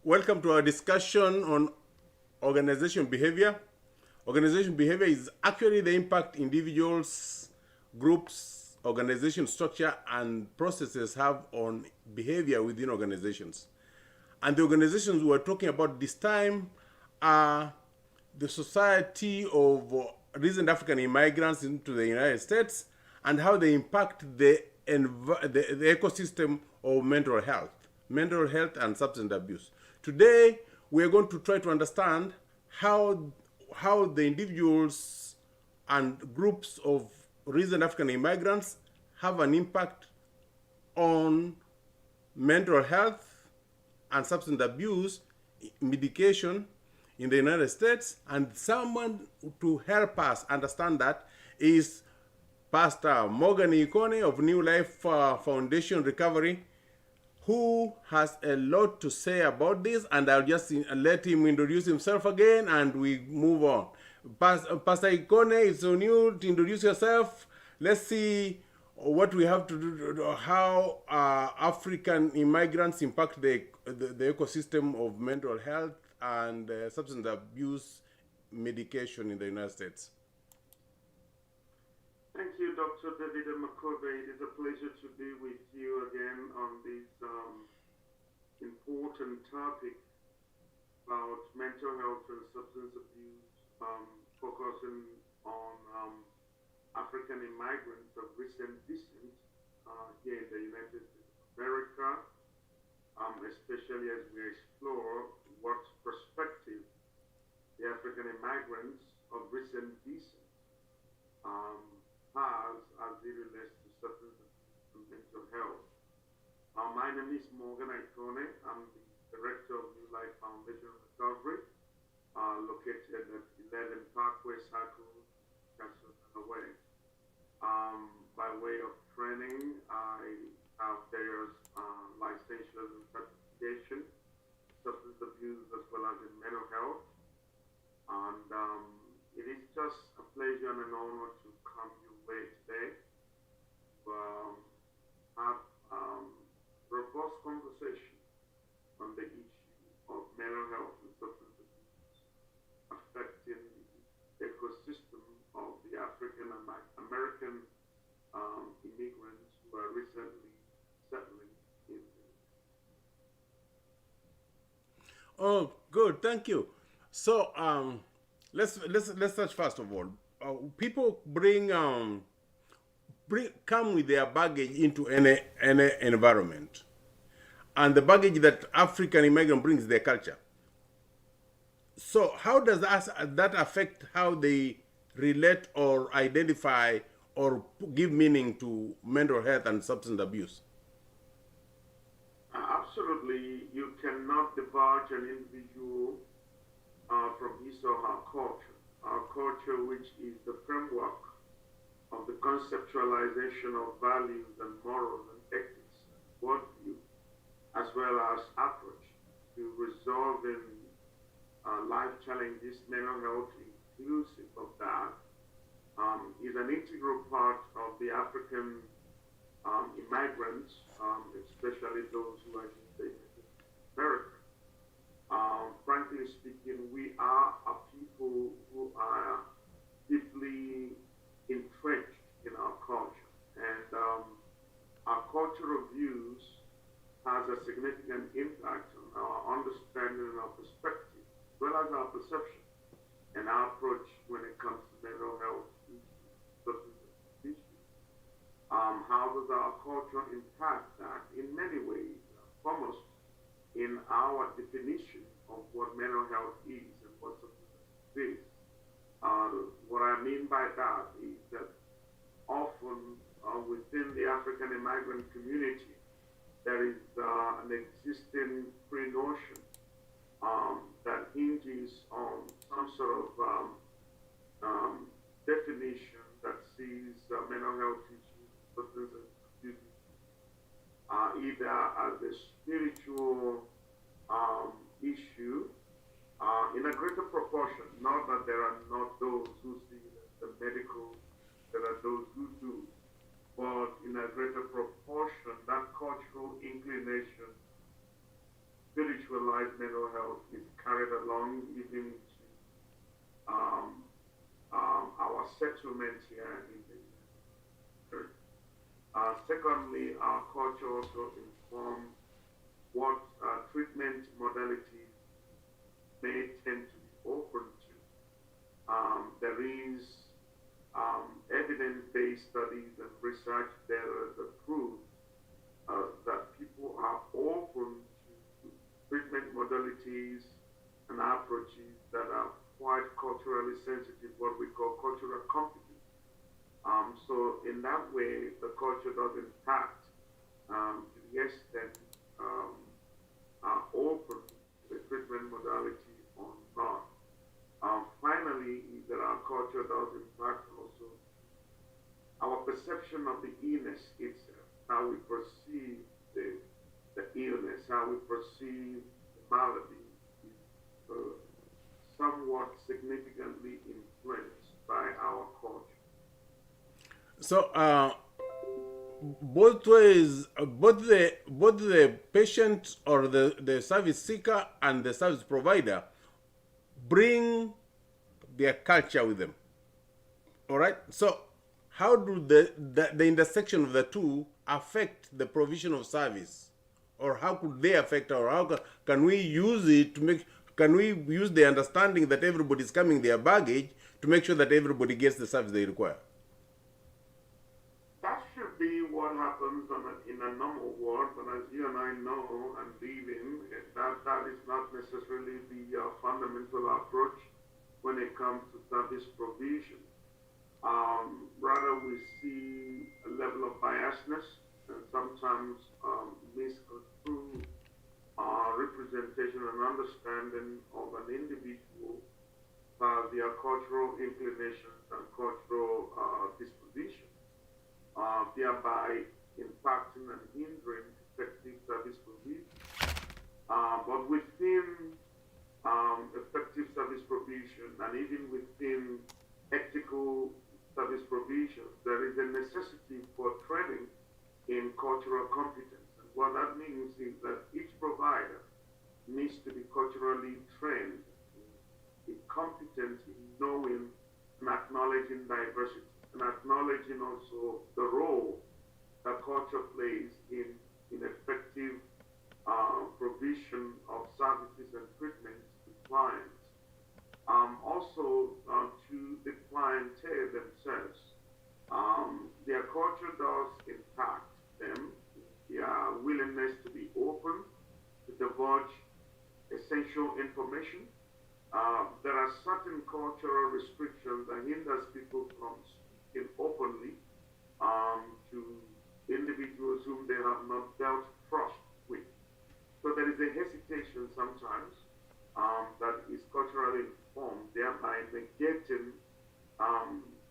Welcome to our discussion on organization behavior. Organization behavior is actually the impact individuals, groups, organization structure, and processes have on behavior within organizations. And the organizations we're talking about this time are the Society of Recent African Immigrants into the United States and how they impact the ecosystem of mental health and substance abuse. Today, we are going to try to understand how the individuals and groups of recent African immigrants have an impact on mental health and substance abuse medication in the United States, and someone to help us understand that is Pastor Morgan Ikonne of New Life Foundation Recovery, who has a lot to say about this, and I'll just let him introduce himself again and we move on. Pastor Ikonne, it's on you to introduce yourself. Let's see what we have to do, how African immigrants impact the ecosystem of mental health and substance abuse medication in the United States. Thank you, Dr. David Amakobe. It is a pleasure to be with you again on this important topic about mental health and substance abuse, focusing on African immigrants of recent descent here in the United States of America, especially as we explore what perspective the African immigrants of recent descent has as it relates to substance abuse and mental health. My name is Morgan Ikonne. I'm the director of New Life Foundation Recovery, located at 11 Parkway Circle, Castle Away. By way of training, I have various licensures and certification, substance abuse as well as in mental health. And it is just a pleasure and an honor to come your way today to have robust conversation on the issue of mental health and substance abuse affecting the ecosystem of the African American immigrants who are recently settling in. Oh, good, thank you. So let's touch first of all. People come with their baggage into any environment, and the baggage that African immigrant brings is their culture. So how does that affect how they relate or identify or give meaning to mental health and substance abuse? Absolutely, you cannot divulge an individual from his or her culture. Our culture, which is the framework of the conceptualization of values and morals and ethics, worldview, as well as approach to resolving life challenges, mental health inclusive of that, is an integral part of the African immigrants, especially those who are in America. Frankly speaking, we are a people who are deeply entrenched in our culture, and our cultural views has a significant impact on our understanding and our perspective, as well as our perception and our approach when it comes to mental health issues. How does our culture impact that? In many ways, foremost in our definition of what mental health is and what substance abuse is. What I mean by that is that often within the African immigrant community, there is an existing pre-notion that hinges on some sort of definition that sees mental health issues, substance abuse, either as a spiritual issue in a greater proportion. Not that there are not those who see it as the medical, there are those who do, but in a greater proportion, that cultural inclination spiritualized mental health is carried along even to our settlement here in the church. Secondly, our culture also informs what treatment modalities may tend to be open to. There is evidence-based studies and research data that prove that people are open to treatment modalities and approaches that are quite culturally sensitive, what we call cultural competence. So in that way, the culture does impact to the extent are open to the treatment modality or not. Finally, that our culture does impact also our perception of the illness itself, how we perceive the illness, how we perceive the malady is somewhat significantly influenced by our culture. So both ways, both the patient or the service seeker and the service provider bring their culture with them. All right. So how do the intersection of the two affect the provision of service, or how could they affect, or how can we use it to make? Can we use the understanding that everybody is coming their baggage to make sure that everybody gets the service they require? That should be what happens in a normal world, but as you and I know and live in, that is not necessarily the fundamental approach when it comes to service provision. Rather, we see a level of biasness and sometimes misconstrued representation and understanding of an individual by their cultural inclinations and cultural disposition, thereby impacting and hindering effective service provision. But within effective service provision and even within ethical service provisions, there is a necessity for training in cultural competence. And what that means is that each provider needs to be culturally trained, be competent in knowing and acknowledging diversity, and acknowledging also the role that culture plays in effective provision of services and treatments to clients. Also to the clientele themselves. Their culture does impact them, their willingness to be open, to divulge essential information. There are certain cultural restrictions that hinders people from speaking openly to individuals whom they have not dealt trust with. So there is a hesitation sometimes that is culturally informed, thereby negating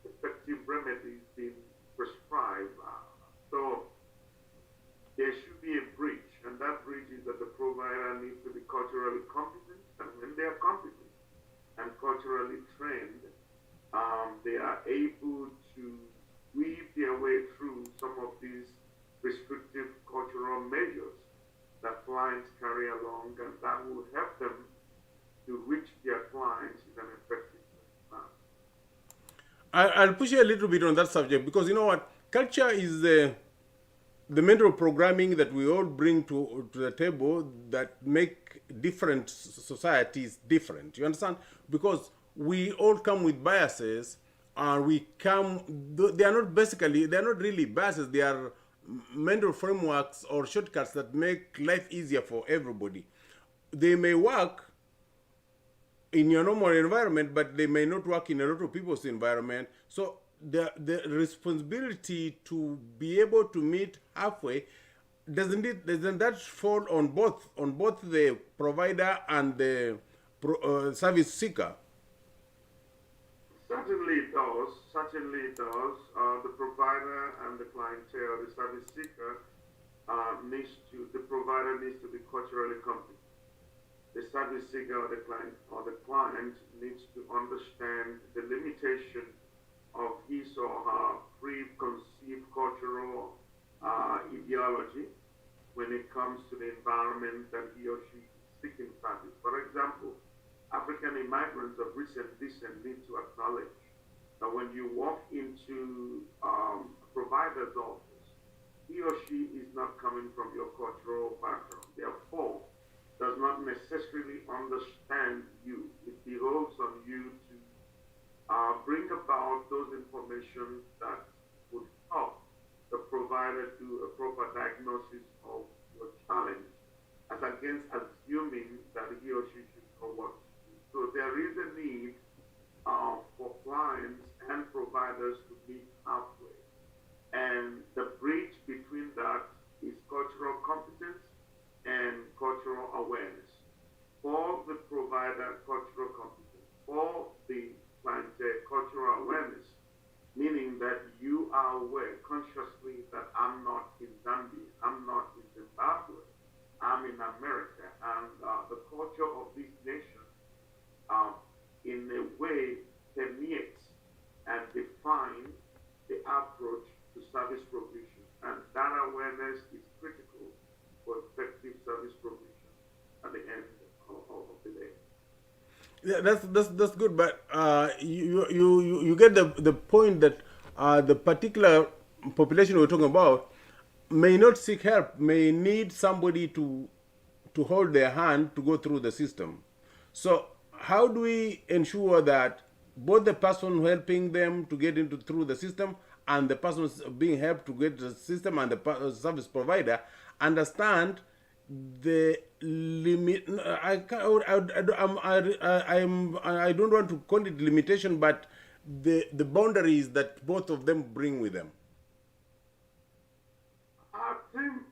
effective remedies being prescribed. So there should be a bridge, and that bridge is that the provider needs to be culturally competent, and when they are competent and culturally trained, they are able to weave their way through some of these restrictive cultural measures that clients carry along, and that will help them to reach their clients in an effective manner. I'll push you a little bit on that subject, because you know what? Culture is the mental programming that we all bring to the table that make different societies different. You understand? Because we all come with biases, and they're not really biases, they are mental frameworks or shortcuts that make life easier for everybody. They may work in your normal environment, but they may not work in a lot of people's environment. So the responsibility to be able to meet halfway, doesn't that fall on both the provider and the service seeker? Certainly it does. Certainly it does. The provider and the clientele, the service seeker, the provider needs to be culturally competent. The service seeker or the client needs to understand the limitation of his or her preconceived cultural ideology when it comes to the environment that he or she seeking service. For example, African immigrants of recent descent need to acknowledge that when you walk into a provider's office, he or she is not coming from your cultural background. Therefore, does not necessarily understand you. It behoves on you to bring about those information that would help the provider do a proper diagnosis of your challenge, as against assuming that he or she should know what to do. So there is a need for clients and providers to meet halfway. And the bridge between that is cultural competence and cultural awareness. For the provider, cultural competence. For the client, cultural awareness, meaning that you are aware consciously that I'm not in Zambia, I'm not in Zimbabwe, I'm in America, and the culture of this nation in a way permeates and defines the approach to service provision. And that awareness is critical for effective service provision at the end of the day. Yeah, that's good, but you get the point that the particular population we're talking about may not seek help, may need somebody to hold their hand to go through the system. So how do we ensure that both the person helping them to get into through the system and the person being helped to get the system and the service provider understand the limit? I don't want to call it limitation, but the boundaries that both of them bring with them. I think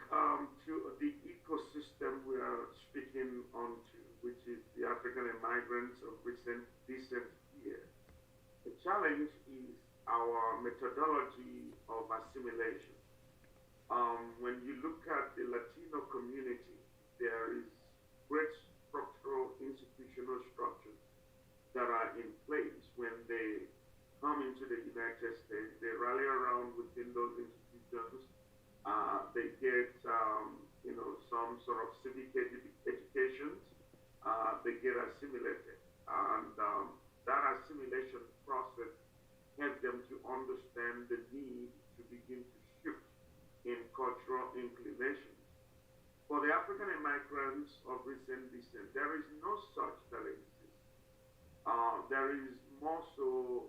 to the ecosystem we are speaking on to, which is the African immigrants of recent here, the challenge is our methodology of assimilation. When you look at the Latino community, there is great structural institutional structures that are in place. When they come into the United States, they rally around within those institutions. They get, some sort of civic educations. They get assimilated, and that assimilation process helps them to understand the need to begin to shift in cultural inclinations. For the African immigrants of recent descent, there is no such that exists. There is more so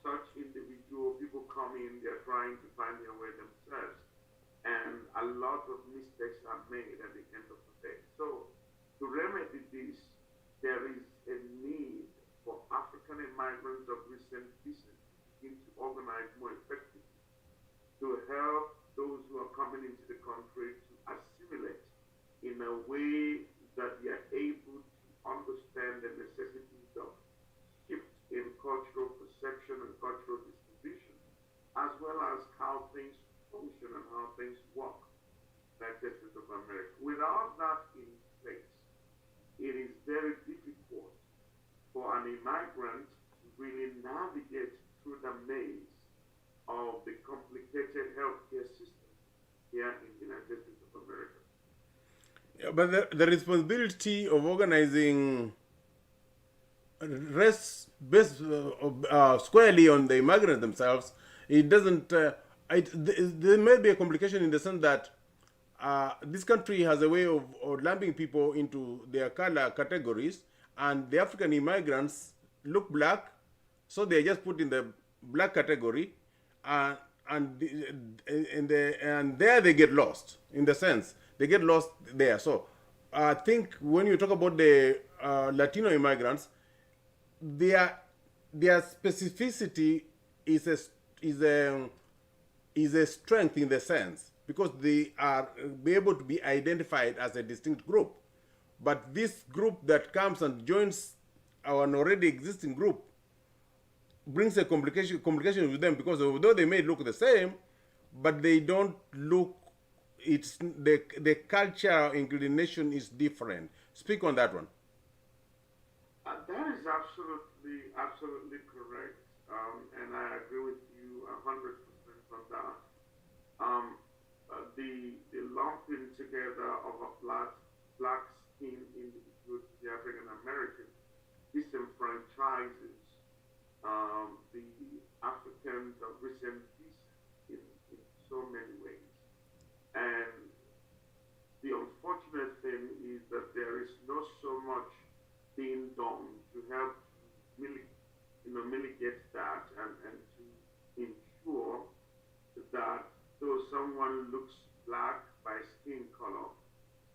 such individual people come in, they're trying to find their way themselves, and a lot of mistakes are made at the end of the day. So to remedy this, there is a need for African immigrants of recent descent to organize more effectively to help those who are coming into the country to assimilate in a way that they are able to understand the necessities of shift in cultural perception and cultural disposition, as well as how things function and how things work in the United States of America. Without that in place, it is very difficult for an immigrant to really navigate through the maze of the complicated healthcare system here in the United States of America. Yeah, but the responsibility of organizing rests based squarely on the immigrants themselves. It doesn't. There may be a complication in the sense that this country has a way of lumping people into their color categories, and the African immigrants look black, so they are just put in the black category, and there they get lost. In the sense, they get lost there. So I think when you talk about the Latino immigrants, their specificity is a strength in the sense, because they are be able to be identified as a distinct group. But this group that comes and joins our already existing group brings a complication with them, because although they may look the same, but they don't look. It's the cultural inclination is different. Speak on that one. That is absolutely correct, and I agree with you 100% on that. The lumping together of a black skin individual African American disenfranchises the Africans of recent peace in so many ways. And the unfortunate thing is that there is not so much being done to help mitigate that and to ensure that though someone looks black by skin color,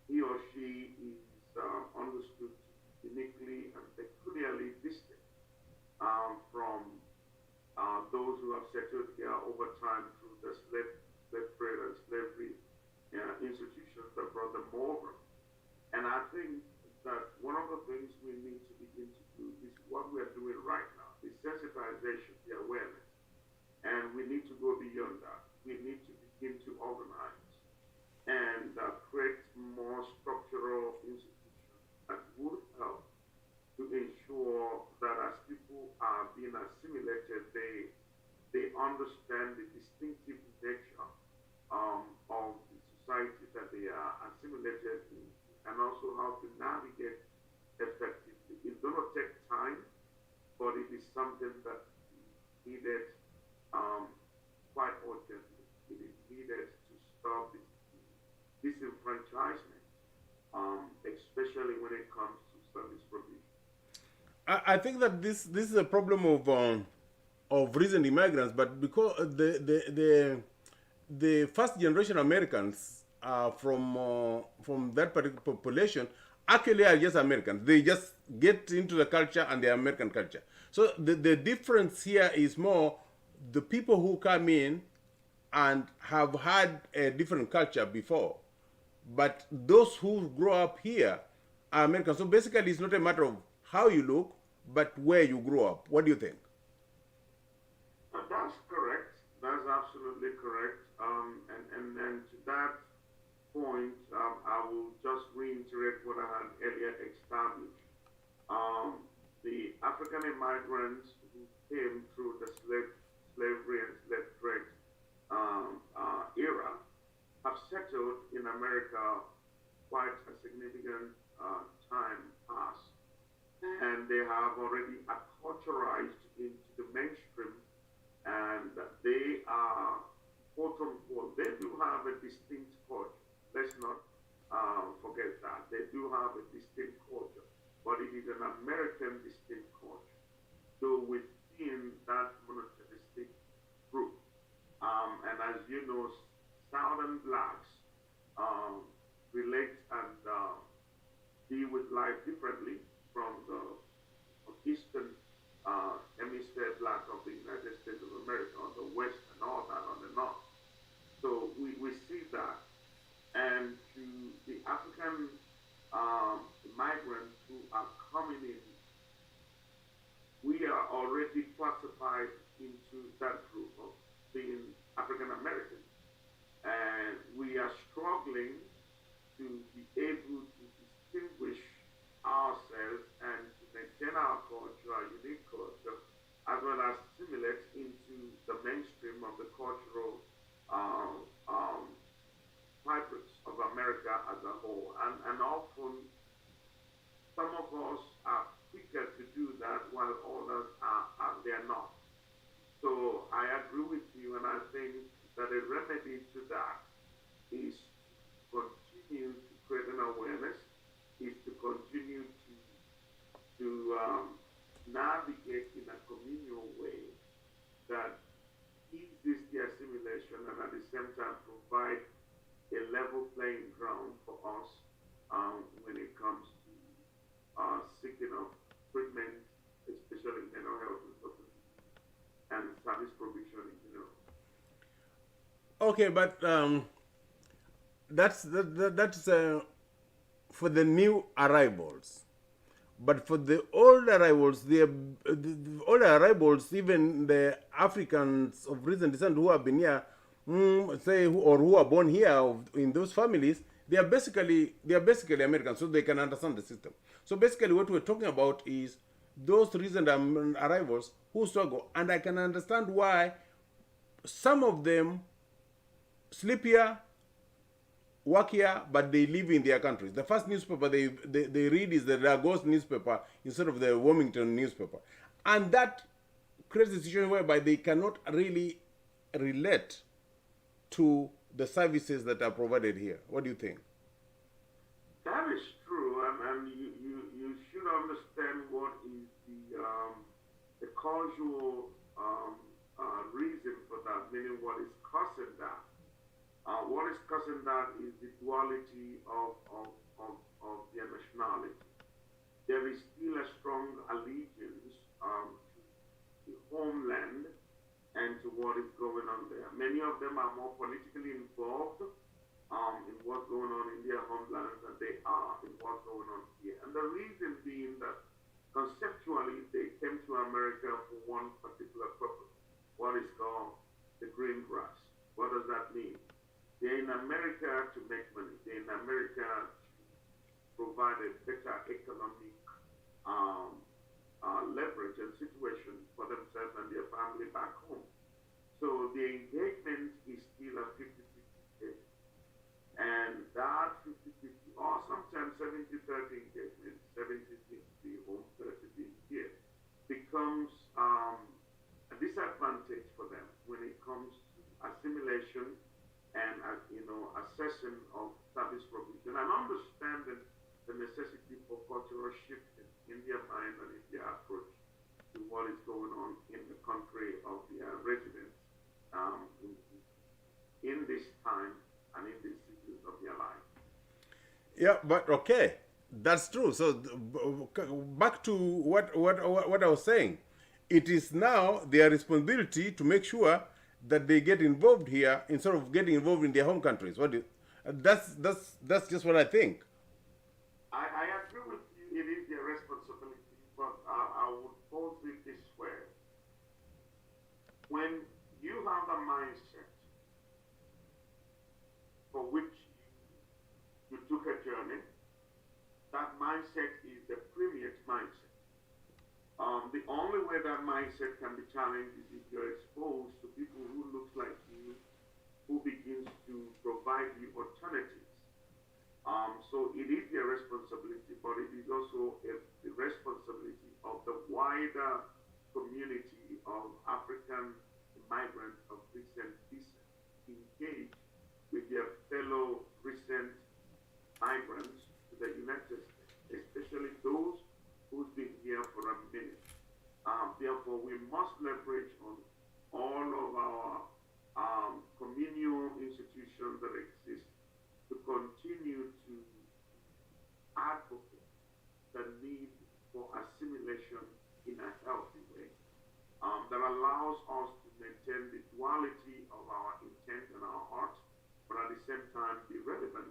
he or she is understood uniquely and peculiarly distinct from those who have settled here over time through the slave trade and slavery institutions that brought them over. And I think that one of the things we need to begin to do is what we are doing right now, the sensitization, the awareness. And we need to go beyond that. We need to begin to organize and create more structural institutions that would help to ensure that as people are being assimilated, they understand the distinctive nature of the society that they are assimilated in, and also how to navigate effectively. It's going to take time, but it is something that is needed quite urgently. It is needed to stop this disenfranchisement, especially when it comes to service provision. I think that this is a problem of recent immigrants, but because the first generation Americans from that particular population actually are just Americans. They just get into the culture and the American culture. So the difference here is more the people who come in and have had a different culture before, but those who grow up here are Americans. So basically, it's not a matter of how you look, but where you grow up. What do you think? That's correct. That's absolutely correct. And to that point, I will just reiterate what I had earlier established. The African immigrants who came through the slavery and slave trade era have settled in America quite a significant time past, and they have already acculturated into the mainstream, and they are, quote unquote, they do have a distinct culture. Let's not forget that. They do have a distinct culture, but it is an American distinct culture. So within that monotheistic group, and as you know, Southern blacks relate and deal with life differently from the Eastern hemisphere black of the United States of America, on the West and all that on the North. So we see that. And to the African migrants who are coming in, we are already classified into that group of being African Americans. And we are struggling to be able to distinguish ourselves and to maintain our culture, our unique culture, as well as assimilate into the mainstream of the cultural fabrics of America as a whole. And often, some of us are quicker to do that while others they're not. So I agree with you, and I think that a remedy to that is to continue to create an awareness, is to continue to navigate in a communal way that eases the assimilation and at the same time provide a level playing ground for us when it comes to seeking of treatment, especially mental health and service provision in general. Okay, but that's for the new arrivals. But for the old arrivals, the old arrivals, even the Africans of recent descent who have been here, or who are born here in those families, they are basically Americans, so they can understand the system. So basically, what we're talking about is those recent arrivals who struggle, and I can understand why some of them sleep here, work here, but they live in their countries. The first newspaper they read is the Lagos newspaper instead of the Wilmington newspaper. And that creates a situation whereby they cannot really relate to the services that are provided here. What do you think? That is true, and you should understand what is the causal reason for that, meaning what is causing that. What is causing that is the duality of their nationality. There is still a strong allegiance to the homeland and to what is going on there. Many of them are more politically involved in what's going on in their homelands than they are in what's going on here. And the reason being that conceptually they came to America for one particular purpose, what is called the green grass. What does that mean? They're in America to make money. They're in America to provide a better economic leverage and situation for themselves and their family back home. So the engagement is still a 50-50 and that 50-50 or sometimes 70-30 engagement, 70-60 home, 30 being here, becomes a disadvantage for them when it comes to assimilation and assessing of service provision and understanding the necessity for cultural shifting in their mind and in their approach to what is going on in the country of their residence in this time and in this season of their life. Yeah, but okay, that's true. So back to what I was saying, it is now their responsibility to make sure that they get involved here instead of getting involved in their home countries. That's just what I think. I agree with you. It is their responsibility, but I would pose it this way: when you have a mindset for which you took a journey, that mindset is the premier mindset. The only way that mindset can be challenged is if you're exposed to people who look like you, who begins to provide you alternatives. So it is their responsibility, but it is also the responsibility of the wider community of African migrants of recent descent to engage with their fellow recent migrants to the United States, especially those who's been here for a minute. Therefore, we must leverage on all of our communal institutions that exist to continue to advocate the need for assimilation in a healthy way that allows us to maintain the duality of our intent and our heart, but at the same time be relevant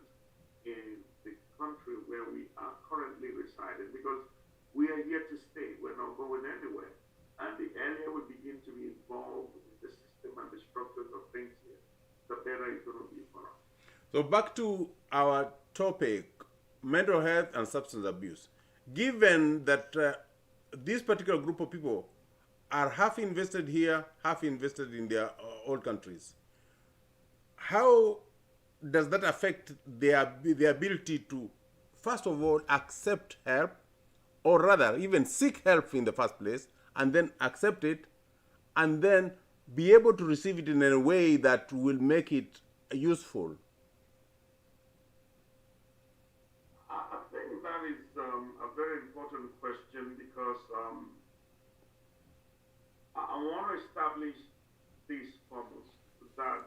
in the country where we are currently residing, because we are here to stay. We're not going anywhere. And the earlier we begin to be involved with the system and the structures of things here, the better it's going to be for us. So back to our topic, mental health and substance abuse. Given that this particular group of people are half invested here, half invested in their old countries, how does that affect their ability to, first of all, accept help, or rather even seek help in the first place, and then accept it, and then be able to receive it in a way that will make it useful? I think that is a very important question, because I want to establish this foremost, that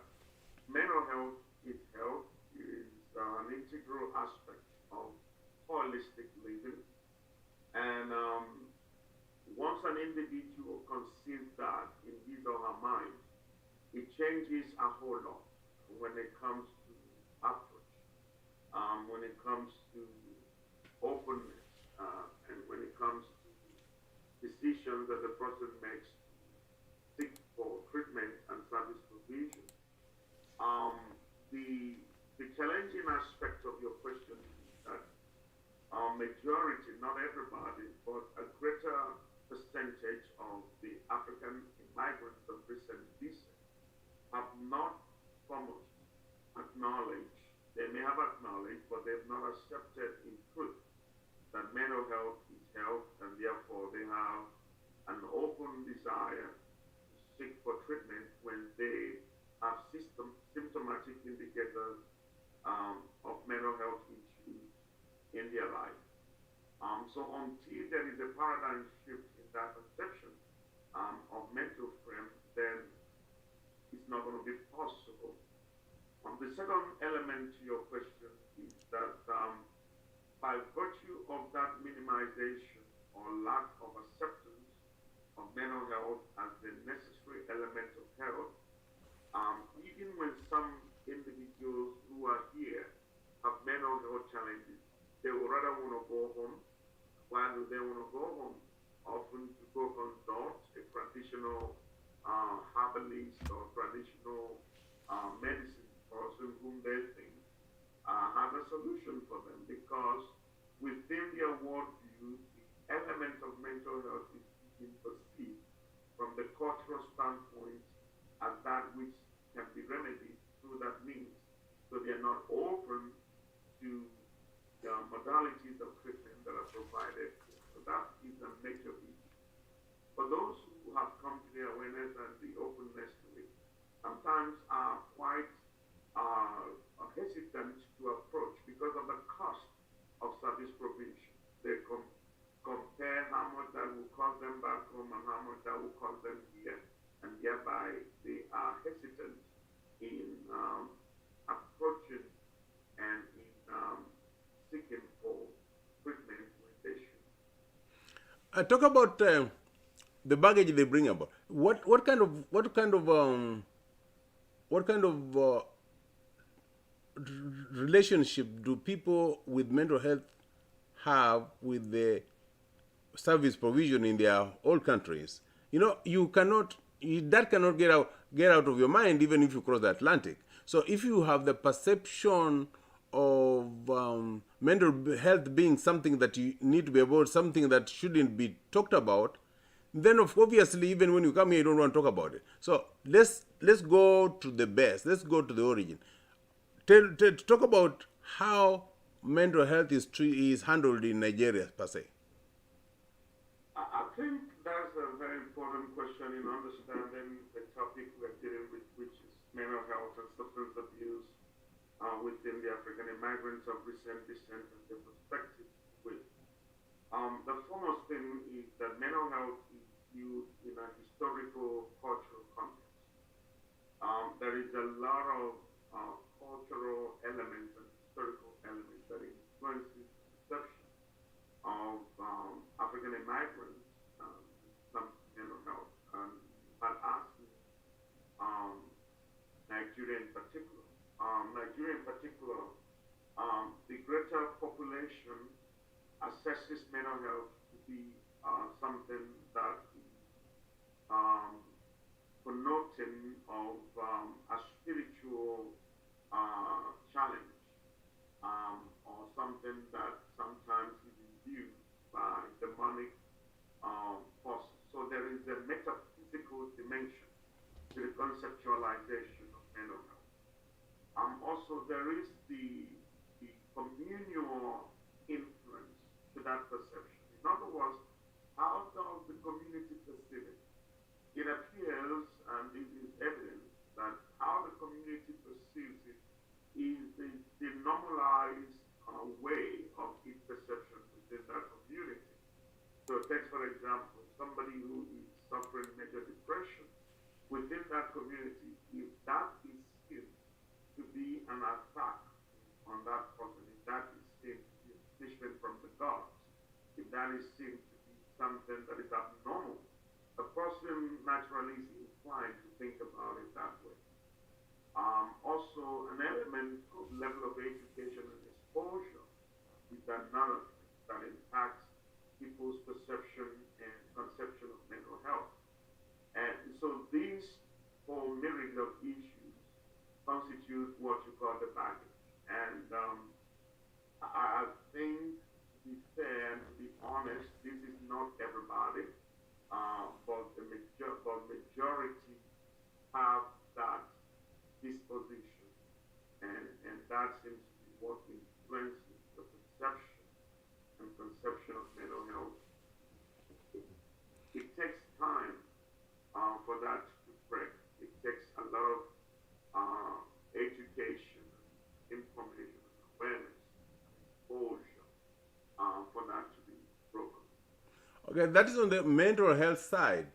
mental health is health. It is an integral aspect of holistic living. And once an individual conceives that in his or her mind, it changes a whole lot when it comes to approach, when it comes to openness, and when it comes to decisions that the person makes to seek for treatment and service provision. The challenging aspect of your question is that majority, not everybody, but a greater percentage of the African migrants of recent descent have not foremost acknowledged They may have acknowledged, but they've not accepted in truth that mental health is health, and therefore they have an open desire to seek for treatment when they have symptomatic indicators of mental health issues in their life. So until there is a paradigm shift in that conception of mental frame, then it's not going to be possible. The second element to your question is that by virtue of that minimization or lack of acceptance of mental health as the necessary element of health, even when some individuals who are here have mental health challenges, they would rather want to go home. Why do they want to go home? Often to go consult a traditional herbalist or traditional medicine person whom they think has a solution for them, because within their worldview, the element of mental health is being perceived from the cultural standpoint as that which can be remedied through that means. So they are not open to the modalities of treatment that are provided. So that is a major issue. For those who have come to the awareness and the openness to it, sometimes are quite hesitant to approach because of the cost of service provision. They compare how much that will cost them back home and how much that will cost them here, and thereby they are hesitant in approaching and in seeking for treatment when they should. Talk about the baggage they bring about. What kind of relationship do people with mental health have with the service provision in their old countries? You know, that cannot get out of your mind even if you cross the Atlantic. So if you have the perception of mental health being something that you need to be about, something that shouldn't be talked about, then obviously even when you come here you don't want to talk about it. So let's go to the best. Let's go to the origin. Talk about how mental health is handled in Nigeria per se. I think that's a very important question in understanding the topic we're dealing with, which is mental health and substance abuse within the African immigrants of recent descent and the perspective with. The foremost thing is that mental health is viewed in a historical cultural context. There is a lot of cultural elements and historical elements that influences the perception of African immigrants some mental health. But asking Nigeria in particular, the greater population assesses mental health to be something that is connoting of a spiritual challenge or something that sometimes is imbued by demonic forces. So there is a metaphysical dimension to the conceptualization of mental health. Also, there is the communal influence to that perception. In other words, how does the community perceive it? It appears, and this is evidence, that how the community perceives it is the normalized way of its perception within that community. So take, for example, somebody who is suffering major depression within that community. If that is seen to be an attack on that person, if that is seen to be a punishment from the gods, if that is seen to be something that is abnormal, a person naturally is inclined to think about it that way. Also, an element of level of education and exposure is another thing that impacts people's perception and conception of mental health. And so these whole myriad of issues constitute what you call the baggage. And I think, to be fair and to be honest, this is not everybody, but the majority have that disposition, and that seems Okay, that is on the mental health side.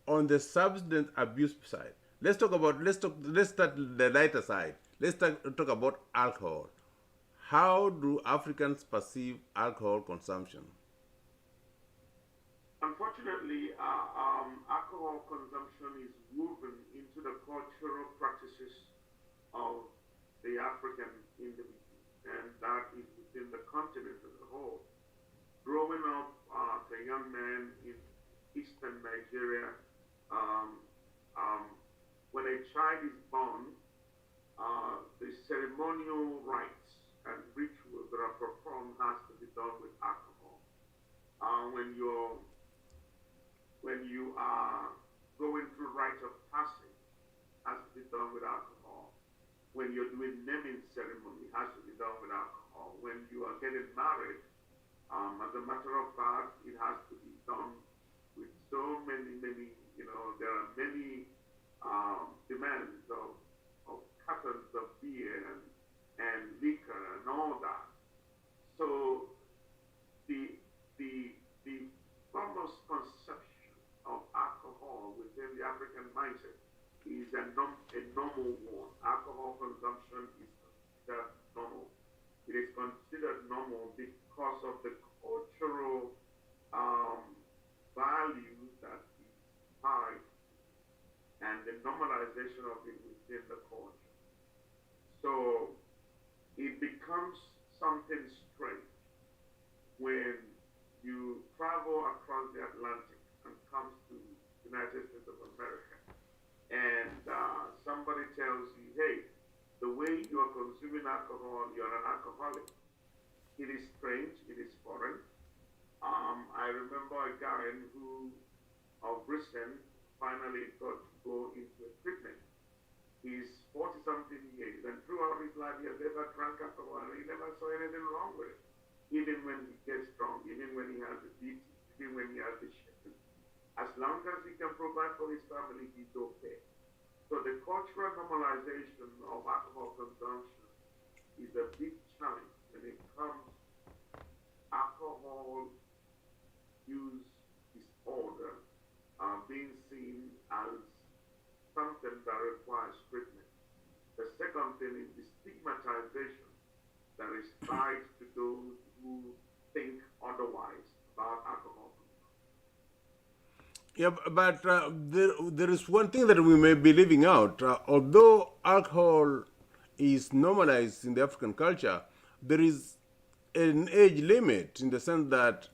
On the substance abuse side, let's start the lighter side. Talk about alcohol. How do Africans perceive alcohol consumption? Unfortunately, alcohol consumption is woven into the cultural practices of the African individual, and that is within the continent as a whole. Growing up as a young man in eastern Nigeria, um, um, when a child is born, the ceremonial rites and rituals that are performed has to be done with alcohol. When you are going through rites of passage, has to be done with alcohol. When you're doing naming ceremony, has to be done with alcohol. When you are getting married, as a matter of fact, it has to be done with so many, there are many demands of cartons of beer and liquor and all that. So the, the, the foremost conception of alcohol within the African mindset is a normal one. Alcohol consumption is considered normal. It is considered normal because of the cultural um, value that is tied and the normalization of it within the culture. So it becomes something strange when you travel across the Atlantic and comes to the United States of America, and somebody tells you, hey, the way you are consuming alcohol, you're an alcoholic. It is strange, it is foreign. I remember a guy who, of recent, finally got to go into a treatment. He's 40 something years, and throughout his life, he has never drank alcohol, and he never saw anything wrong with it. Even when he gets drunk, even when he has the beat, even when he has the shit. As long as he can provide for his family, he's okay. So the cultural normalization of alcohol consumption is a big challenge when it comes alcohol use disorder being seen as something that requires treatment. The second thing is the stigmatization that is tied to those who think otherwise about alcohol. Yeah, but there is one thing that we may be leaving out. Although alcohol is normalized in the African culture, there is an age limit in the sense that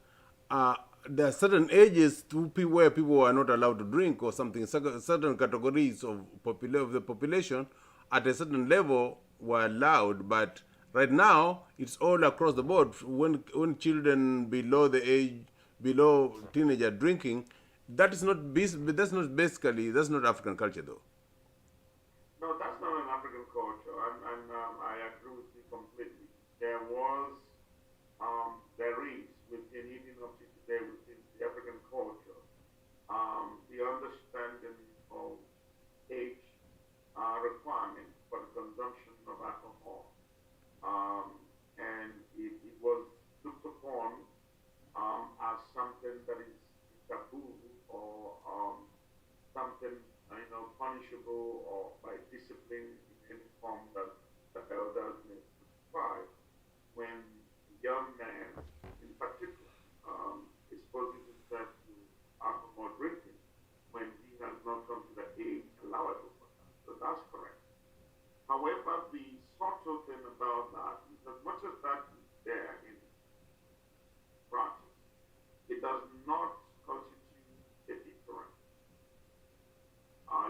there are certain ages where people are not allowed to drink or something. Certain categories of the population at a certain level were allowed, but right now it's all across the board. When children below the age, below teenager drinking, that's not African culture though. No, that's not an African culture, and I agree with you completely. There is within even up to today within the African culture, the understanding of age requirement for the consumption of alcohol, and it was looked upon as something that is taboo or something punishable or by discipline in any form that the elders may prescribe when a young man in particular exposes himself to alcohol drinking when he has not come to the age allowable for that. So that's correct. However, the subtle thing about that is as much as that is there in practice, it does not constitute a deterrent.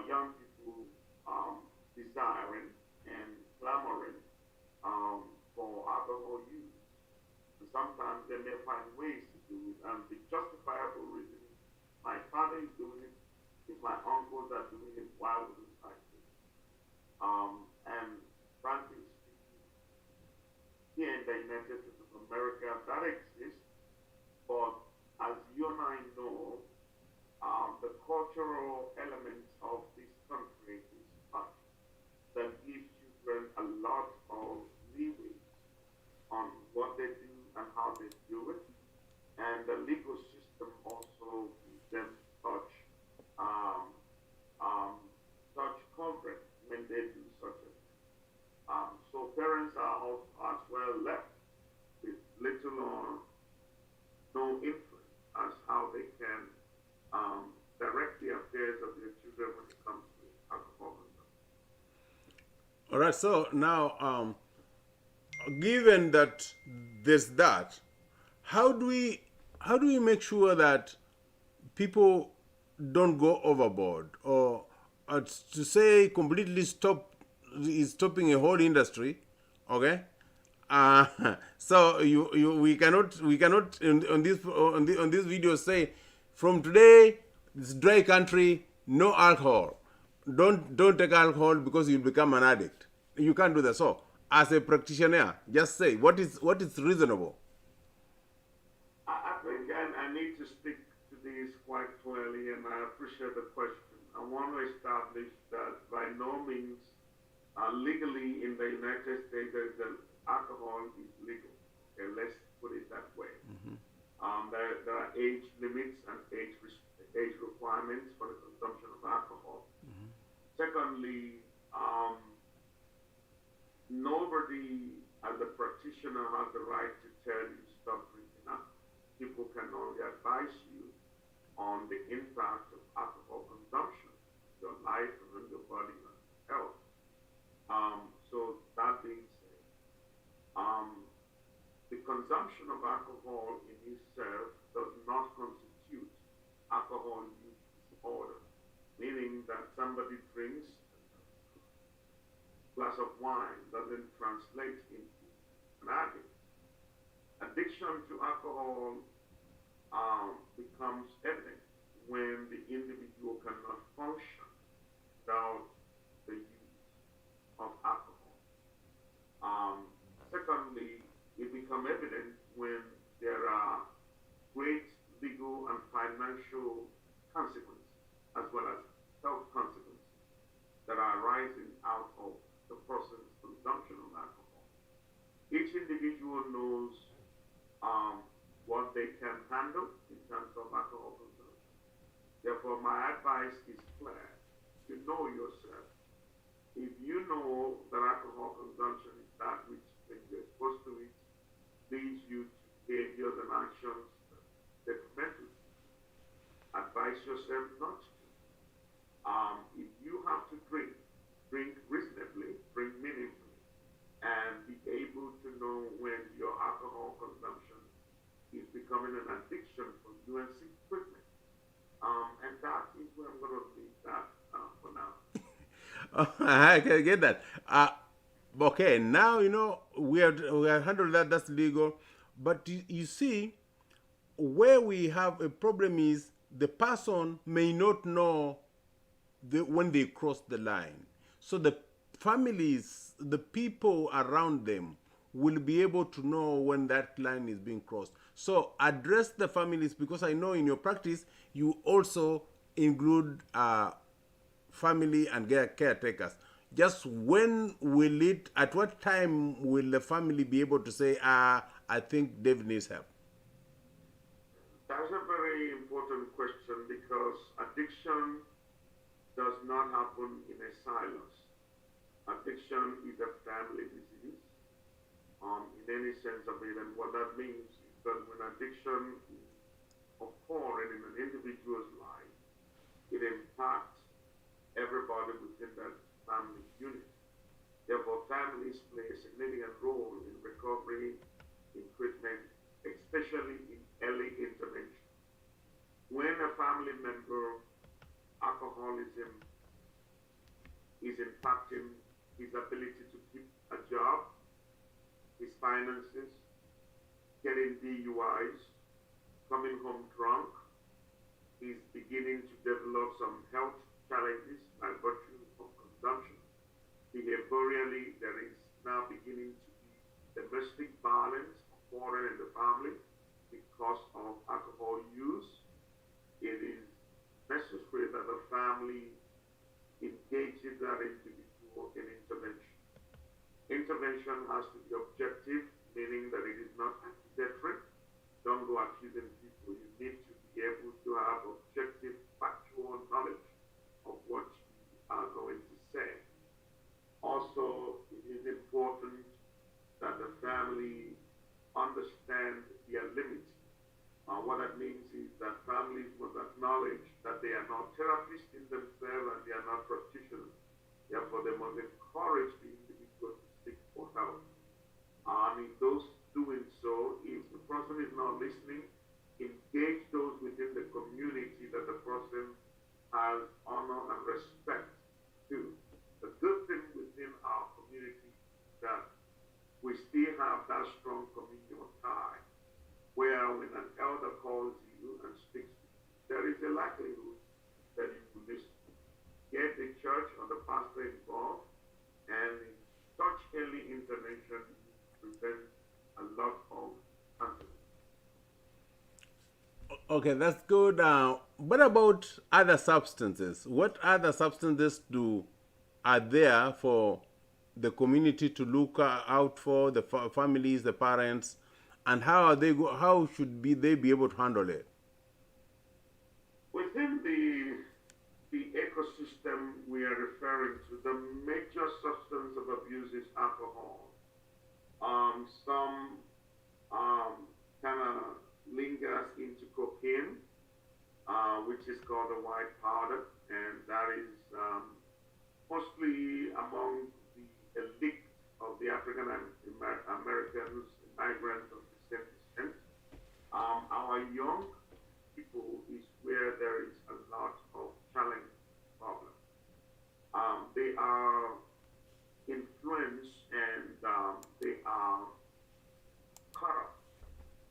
Young people desiring and clamoring for alcohol use. And sometimes they may find ways to do it, and the justifiable reason is my father is doing it, if my uncles are doing it, why wouldn't I do it? And frankly speaking, here in the United States of America, that exists, but as you and I know, the cultural elements of this country is such that gives children a lot of leeway on what they do and how they do it. And the legal system also So now, given that there's that, how do we how do we make sure that people don't go overboard, or to say completely stop is stopping a whole industry? Okay. uh, so we cannot on this video say from today it's dry country, no alcohol, don't take alcohol because you'll become an addict. You can't do that. So as a practitioner, just say what is reasonable. I think I need to speak to this quite clearly, and I appreciate the question. I want to establish that by no means, legally in the United States, alcohol is legal. Okay, let's put it that way. There are age limits and age requirements for the consumption of alcohol. Secondly, nobody as a practitioner has the right to tell you stop drinking alcohol. People can only advise you on the impact of alcohol consumption, your life and on your body and health. So that being said, the consumption of alcohol in itself does not constitute alcohol use disorder, meaning that somebody drinks a glass of wine doesn't translate into an addict. Addiction to alcohol becomes evident when the individual cannot function without the use of alcohol. Secondly, it becomes evident when there are great legal and financial consequences, as well as health consequences, that are arising out of the person's consumption of alcohol. Each individual knows what they can handle in terms of alcohol consumption. Therefore, my advice is clear. You know yourself. If you know that alcohol consumption is that which, when you're exposed to it, leads you to behaviors and actions detrimental, advise yourself not to. If you have to drink, drink reasonably, drink meaningfully, and be able to know when your alcohol consumption is becoming an addiction for you and seek treatment. And that is where I'm going to leave that for now. I can get that. Okay, now we have handled that. That's legal, but you see, where we have a problem is the person may not know when they cross the line. So the families, the people around them, will be able to know when that line is being crossed. So address the families, because I know in your practice you also include family and caretakers. Just when will it, at what time will the family be able to say, I think Dave needs help? That's a very important question, because addiction does not happen in a silence. Addiction is a family disease, in any sense of it. And what that means is that when addiction is occurring in an individual's life, it impacts everybody within that family unit. Therefore, families play a significant role in recovery, in treatment, especially in early intervention. When a family member, alcoholism is impacting his ability to keep a job, his finances, getting DUIs, coming home drunk, he's beginning to develop some health challenges by virtue of consumption. Behaviorally, there is now beginning to be domestic violence occurring in the family because of alcohol use. It is necessary that the family engages that individual in intervention. Intervention has to be objective, meaning that it is not accusatory. Don't go accusing people. You need to be able to have objective, factual knowledge of what you are going to say. Also, it is important that the family understand their limits. What that means is that families must acknowledge that they are not therapists in themselves and they are not practitioners. Therefore, they must encourage the individual out. In those doing so, if the person is not listening, engage those within the community that the person has honor and respect to. The good thing within our community is that we still have that strong communal tie where when an elder calls you and speaks to you, there is a likelihood that you will listen. Get the church or the pastor involved, and in such early intervention prevent a lot of conflict. Okay, that's good. What about other substances? What other substances are there for the community to look out for, the families, the parents, and how are they? How should they be able to handle it? Within the ecosystem we are referring to, the major substance of abuse is alcohol. Some kind of lingers into cocaine, which is called the white powder, and that is mostly among the elite of the African Americans, migrants of the same descent. Our young people is where there is a lot of challenge problems. They are influenced and they are caught up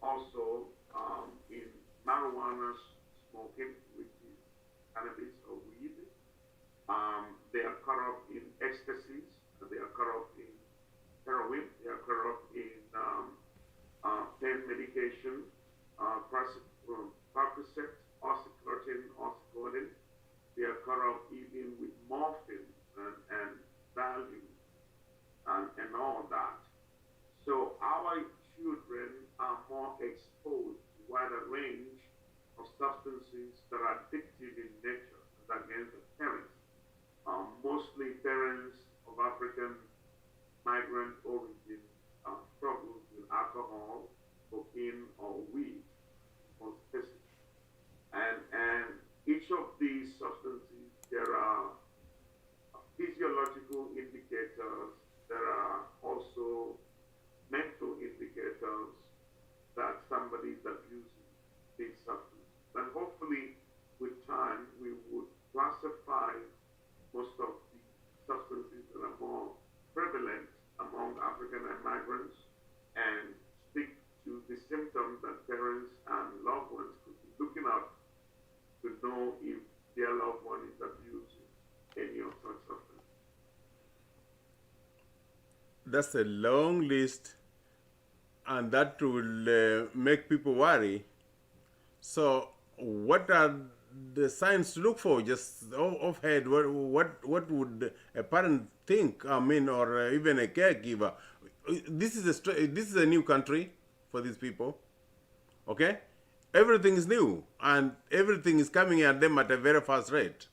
also in marijuana smoking, which is cannabis or weed. They are caught up in ecstasies. They are caught up in heroin. They are caught up in pain medication, Percocet, oxycodone, oxycodone. They are caught up even with morphine and Valium and all that. So our children are more exposed to wider range of substances that are addictive in nature and against the parents. Mostly parents of African migrant origin struggles with alcohol, cocaine, or weed, more specific. And each of these substances, there are physiological indicators, there are also mental indicators that somebody is abusing these substances. And hopefully, with time, we would classify most of the substances that are more prevalent among African migrants and speak to the symptoms that parents and loved ones could be looking at to know if their loved one is abusing any of such substances. That's a long list, and that will make people worry. So, what are the signs to look for? Just off head, what would a parent think? I mean, or even a caregiver. This is a new country for these people. Okay, everything is new, and everything is coming at them at a very fast rate.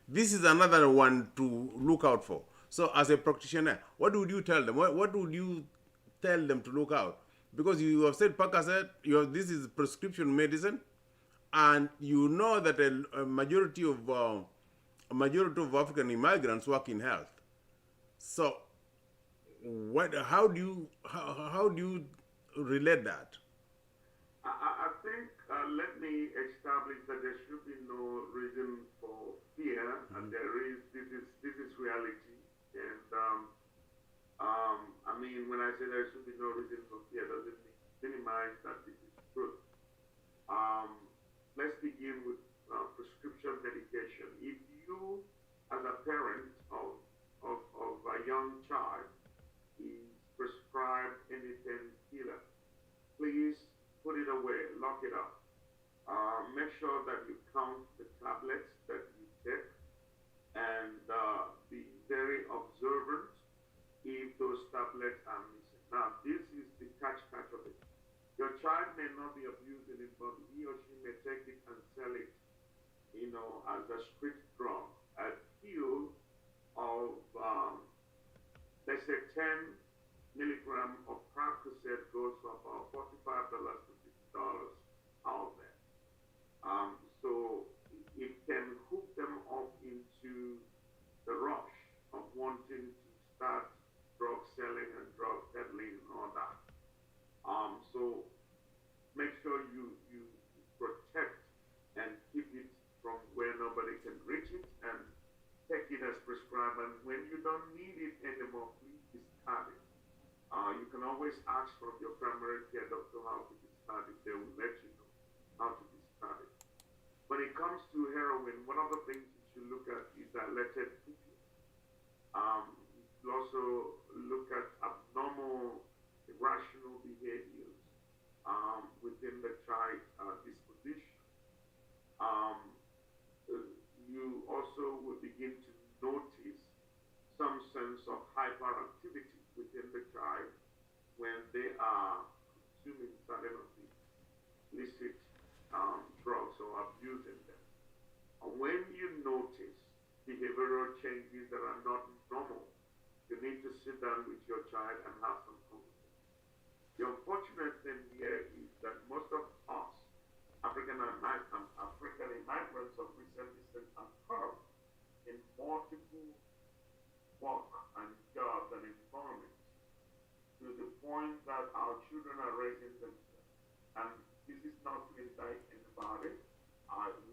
This is another one to look out for. So, as a practitioner, what would you tell them? What would you tell them to look out? Because you have said Percocet, this is prescription medicine, and you know that a majority of African immigrants work in health. So, how do you relate that? I think let me establish that there should be no reason for fear, and this is reality. And I mean, when I say there should be no reason for fear, doesn't minimize that this is truth. Let's begin with prescription medication. If you, as a parent of a young child, is prescribed any painkiller, please put it away, lock it up. Make sure that you count the tablets that you take, and be very observant if those tablets are missing. Now, this is the catch of it. Your child may not be abusing it, but he or she may take it and sell it, as a street drug. A pill of, let's say, 10 milligram of Percocet goes for about $45 to $50 out there. So it can hook them up into the rush of wanting to start drug selling and drug don't need it anymore, please discard it. You can always ask from your primary care doctor how to discard it. They will let you know how to discard it. When it comes to heroin, one of the things you should look at is dilated pupils. You should also look at abnormal, irrational behaviors within the child disposition. Um, you also will begin to notice some sense of hyperactivity within the child when they are consuming certain of the illicit drugs or abusing them. And when you notice behavioral changes that are not normal, you need to sit down with your child and have some conversation. The unfortunate thing here is that most of us, African immigrants of recent descent, are caught in multiple work and jobs and environments to the point that our children are raising themselves. And this is not to indict anybody.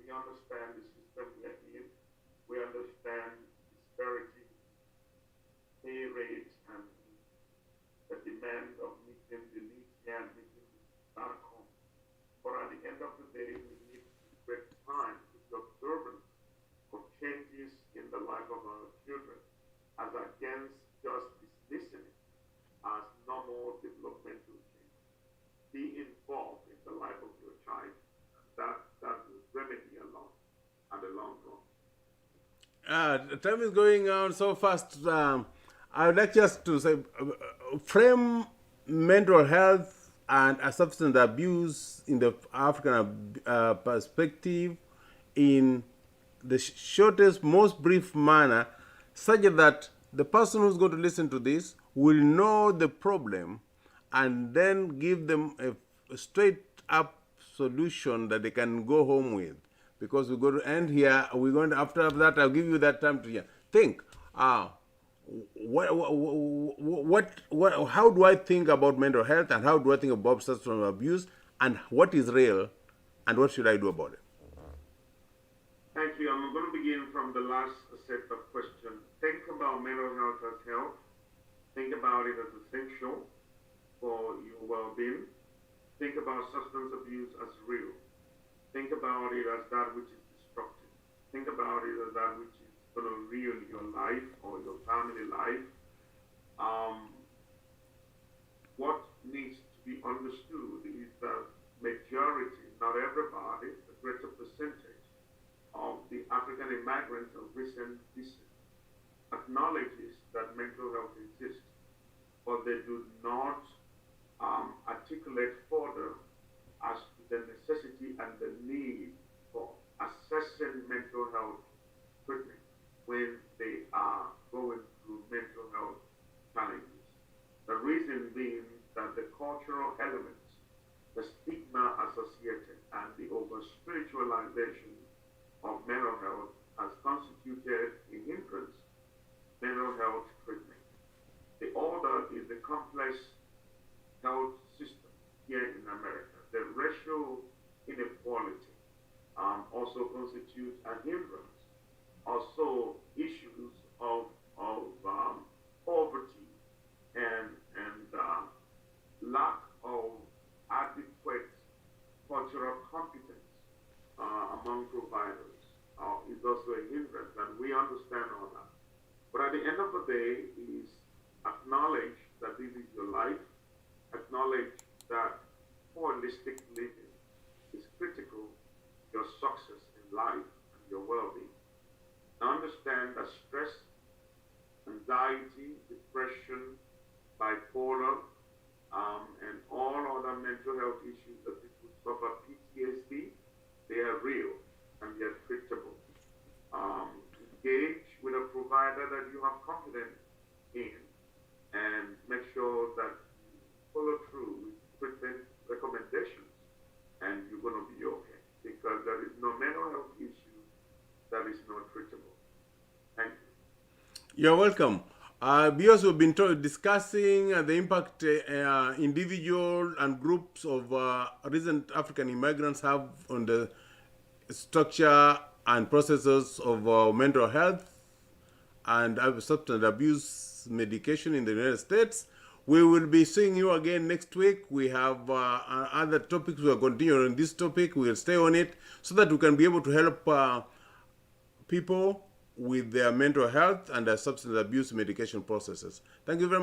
We understand the system we are in. We understand disparity, pay rates, and the demand of meeting the needs here and meeting back home. But at the end of the day, we need to spend time to be observant of changes in the life of our children, as against just dismissing it as normal developmental change. Be involved in the life of your child. That will remedy a lot at the long run. Time is going on so fast. I would like just to say, frame mental health and substance abuse in the African perspective in the shortest, most brief manner, such that the person who's going to listen to this will know the problem and then give them a straight up solution that they can go home with. Because we're going to end here. We're going to, after that, I'll give you that time to think. How do I think about mental health, and how do I think about substance abuse, and what is real, and what should I do about it? Thank you. I'm going to begin from the last set of questions. Think about mental health as health. Think about it as essential for your well-being. Think about substance abuse as real. Think about it as that which is destructive. Think about it as that which is going to ruin your life or your family life. What needs to be understood is that majority, not everybody, a greater percentage of the African immigrants of recent descent acknowledges that mental health exists, but they do not articulate further as to the necessity and the need for assessing mental health treatment when they are going through mental health challenges. The reason being that the cultural elements, the stigma associated, and the over-spiritualization of mental health has constituted a hindrance mental health treatment. The other is the complex health system here in America. The racial inequality also constitutes a hindrance. Also, issues of poverty and lack of adequate cultural competence among providers is also a hindrance, and we understand all that. But at the end of the day, is acknowledge that this is your life, acknowledge that holistic living is critical to your success in life and your well-being. Understand that stress, anxiety, depression, bipolar, and all other mental health issues that people suffer, PTSD, they are real and they are treatable. Engage with a provider that you have confidence in, and make sure that you follow through with treatment recommendations, and you're going to be okay, because there is no mental health issue that is not treatable. Thank you. You're welcome. We also have been discussing the impact individual and groups of recent African immigrants have on the structure and processes of mental health and substance abuse medication in the United States. We will be seeing you again next week. We have other topics. We are continuing on this topic. We will stay on it so that we can be able to help people with their mental health and their substance abuse medication processes. Thank you very much.